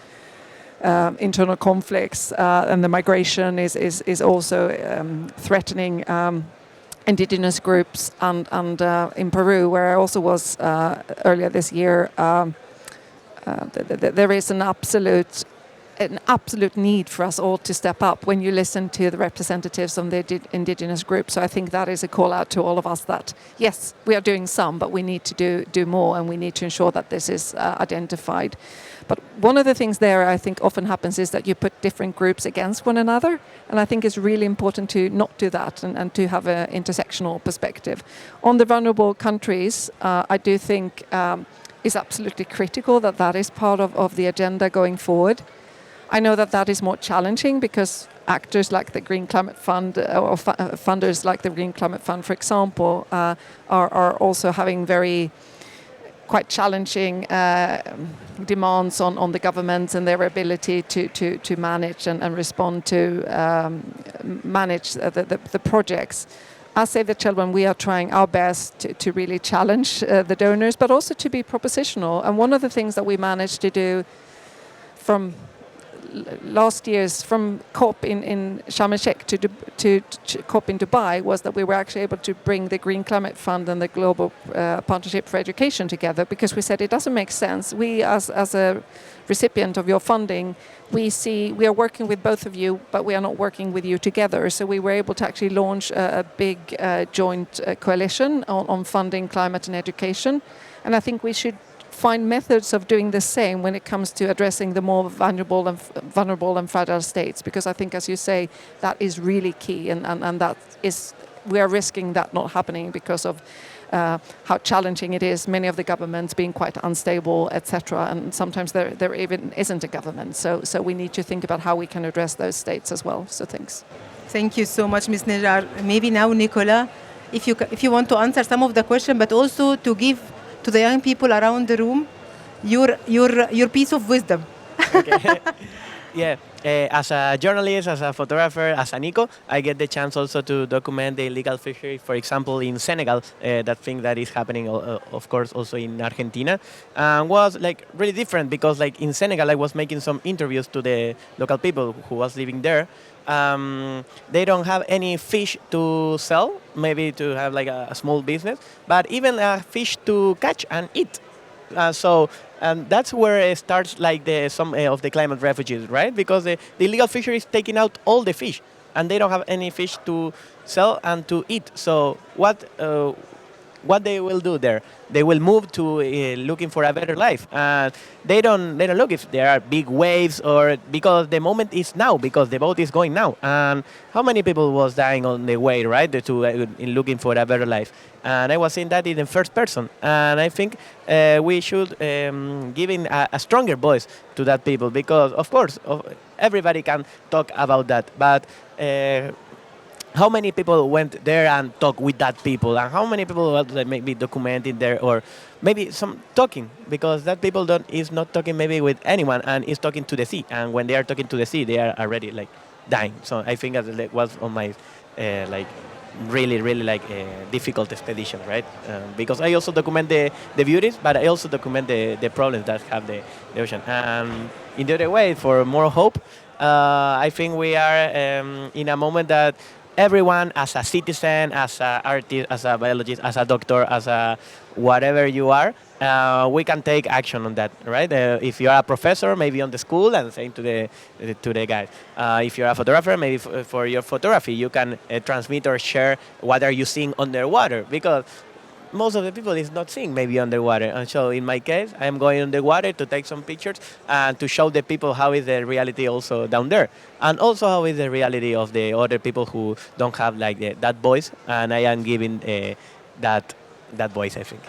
internal conflicts and the migration is also threatening indigenous groups. And in Peru, where I also was earlier this year, there is an absolute need for us all to step up when you listen to the representatives of the indigenous groups. So I think that is a call out to all of us that, yes, we are doing some, but we need to do more, and we need to ensure that this is identified. But one of the things there I think often happens is that you put different groups against one another. And I think it's really important to not do that and to have an intersectional perspective. On the vulnerable countries, I do think it's absolutely critical that that is part of the agenda going forward. I know that that is more challenging because actors like the Green Climate Fund or funders like the Green Climate Fund, for example, are also having quite challenging demands on the governments and their ability to manage and respond to manage the projects. As Save the Children, we are trying our best to really challenge the donors, but also to be propositional. And one of the things that we managed to do from last year's from COP in Sharm el-Sheikh to COP in Dubai was that we were actually able to bring the Green Climate Fund and the Global Partnership for Education together, because we said it doesn't make sense. We, as a recipient of your funding, we are working with both of you, but we are not working with you together. So we were able to actually launch a big joint coalition on funding climate and education. And I think we should find methods of doing the same when it comes to addressing the more vulnerable and fragile states, because I think, as you say, that is really key, and that is, we are risking that not happening because of how challenging it is. Many of the governments being quite unstable, etc., and sometimes there even isn't a government. So we need to think about how we can address those states as well. So thanks. Thank you so much, Ms. Nijar. Maybe now, Nicola, if you want to answer some of the question, but also to give to the young people around the room your piece of wisdom. Okay. Yeah, as a journalist, as a photographer, as a Nico, I get the chance also to document the illegal fishery, for example, in Senegal, that thing that is happening, of course, also in Argentina, was like really different, because like in Senegal, I was making some interviews to the local people who was living there. They don't have any fish to sell, maybe to have like a small business, but even a fish to catch and eat. And that's where it starts like some of the climate refugees, right? Because the illegal fishery is taking out all the fish, and they don't have any fish to sell and to eat. So what what they will do there? They will move to looking for a better life. They don't look if there are big waves or because the moment is now because the boat is going now. And how many people was dying on the way, right, to in looking for a better life? And I was seeing that in the first person. And I think we should give in a stronger voice to that people because, of course, everybody can talk about that, but. How many people went there and talked with that people, and how many people were maybe documenting there, or maybe some talking because that people don't is not talking maybe with anyone and is talking to the sea, and when they are talking to the sea, they are already like dying. So I think that was on my like really like difficult expedition, right? Because I also document the beauties, but I also document the problems that have the ocean. And in the other way, for more hope, I think we are in a moment that everyone, as a citizen, as an artist, as a biologist, as a doctor, as a whatever you are, we can take action on that, right? If you are a professor, maybe on the school, and saying to the guys. If you're a photographer, maybe for your photography, you can transmit or share what are you seeing underwater, because most of the people is not seeing maybe underwater. And so in my case, I am going underwater to take some pictures and to show the people how is the reality also down there. And also how is the reality of the other people who don't have like that voice. And I am giving that voice, I think.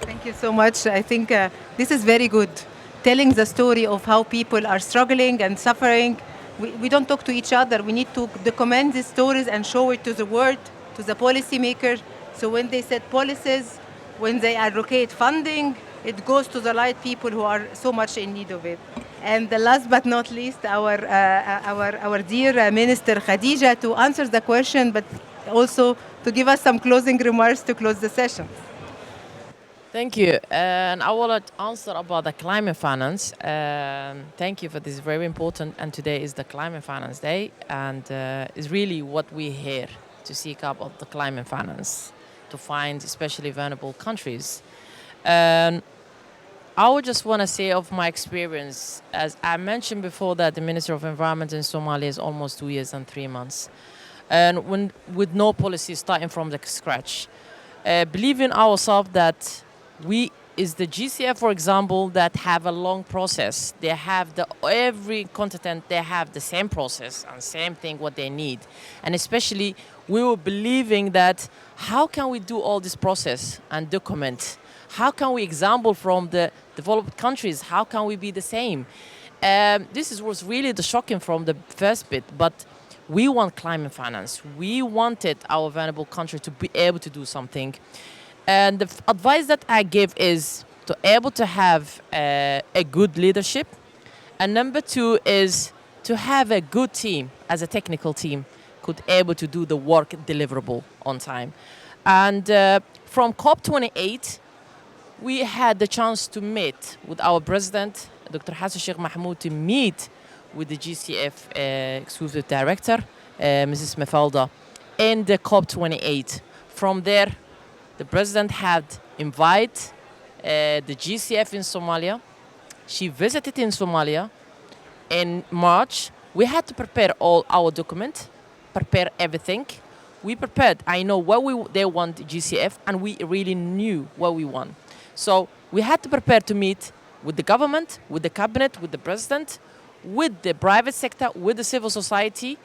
Thank you so much. I think this is very good. Telling the story of how people are struggling and suffering. We don't talk to each other. We need to document these stories and show it to the world, to the policymaker. So when they set policies, when they allocate funding, it goes to the right people who are so much in need of it. And the last but not least, our dear Minister Khadija to answer the question, but also to give us some closing remarks to close the session. Thank you. And I will answer about the climate finance. Thank you for this very important. And today is the Climate Finance Day. And it's really what we here to seek up of the climate finance to find especially vulnerable countries. I would just want to say of my experience, as I mentioned before, that the Minister of Environment in Somalia is almost 2 years and 3 months. And with no policy starting from the scratch. Believe in ourselves that we is the GCF, for example, that have a long process. They have every continent, they have the same process and same thing what they need. And especially we were believing that how can we do all this process and document? How can we example from the developed countries? How can we be the same? Was really the shocking from the first bit, but we want climate finance. We wanted our vulnerable country to be able to do something. And the advice that I give is to able to have a good leadership. And number two is to have a good team as a technical team could able to do the work deliverable on time. And from COP28, we had the chance to meet with our president, Dr. Hassan Sheikh Mahmoud, to meet with the GCF executive director, Mrs. Mafalda, in the COP28. From there, the president had invited the GCF in Somalia. She visited in Somalia in March. We had to prepare all our documents, prepare everything. We prepared. I know what they want GCF, and we really knew what we want. So we had to prepare to meet with the government, with the cabinet, with the president, with the private sector, with the civil society,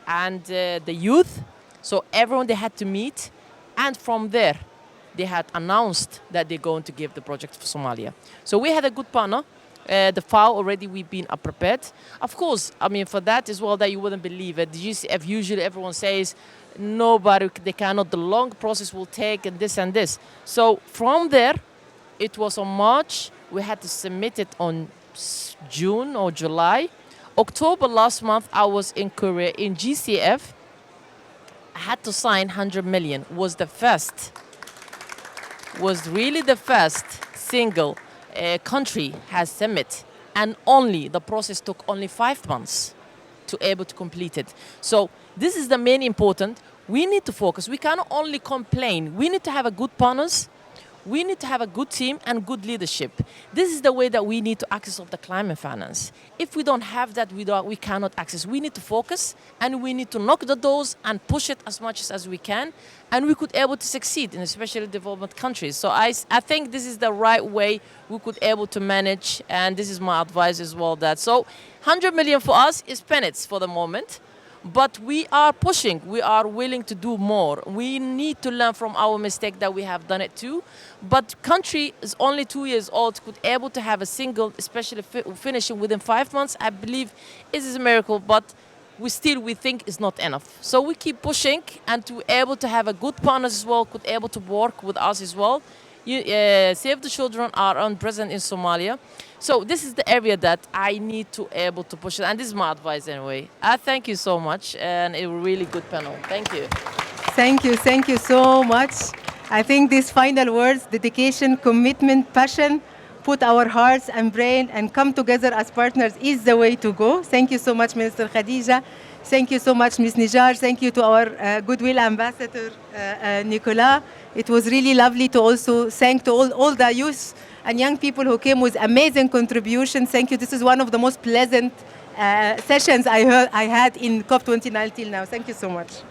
and the youth. So everyone they had to meet, and from there, they had announced that they're going to give the project for Somalia. So we had a good partner. The file already we've been prepared. Of course, I mean, for that as well, that you wouldn't believe it. The GCF, usually everyone says, nobody, they cannot, the long process will take and this. So from there, it was on March. We had to submit it on June or July. October last month, I was in Korea in GCF. I had to sign 100 million. Was really the first single country has submit, and only the process took only 5 months to able to complete it. So this is the main important. We need to focus. We cannot only complain. We need to have a good partners. We need to have a good team and good leadership. This is the way that we need to access of the climate finance. If we don't have that, we cannot access. We need to focus and we need to knock the doors and push it as much as we can, and we could able to succeed in especially development countries. So I think this is the right way we could able to manage, and this is my advice as well. That so 100 million for us is peanuts for the moment. But we are pushing, we are willing to do more. We need to learn from our mistake that we have done it too. But country is only 2 years old, could able to have a single, especially finishing within 5 months, I believe is a miracle, but we think is not enough. So we keep pushing, and to able to have a good partners as well, could able to work with us as well. Save the Children are present in Somalia. So this is the area that I need to able to push it, and this is my advice anyway. I thank you so much, and a really good panel. Thank you. Thank you so much. I think these final words, dedication, commitment, passion, put our hearts and brain and come together as partners is the way to go. Thank you so much, Minister Khadija. Thank you so much, Ms. Nijar. Thank you to our Goodwill Ambassador, Nicolas. It was really lovely to also thank to all the youth and young people who came with amazing contributions. Thank you. This is one of the most pleasant sessions I had in COP29 till now. Thank you so much.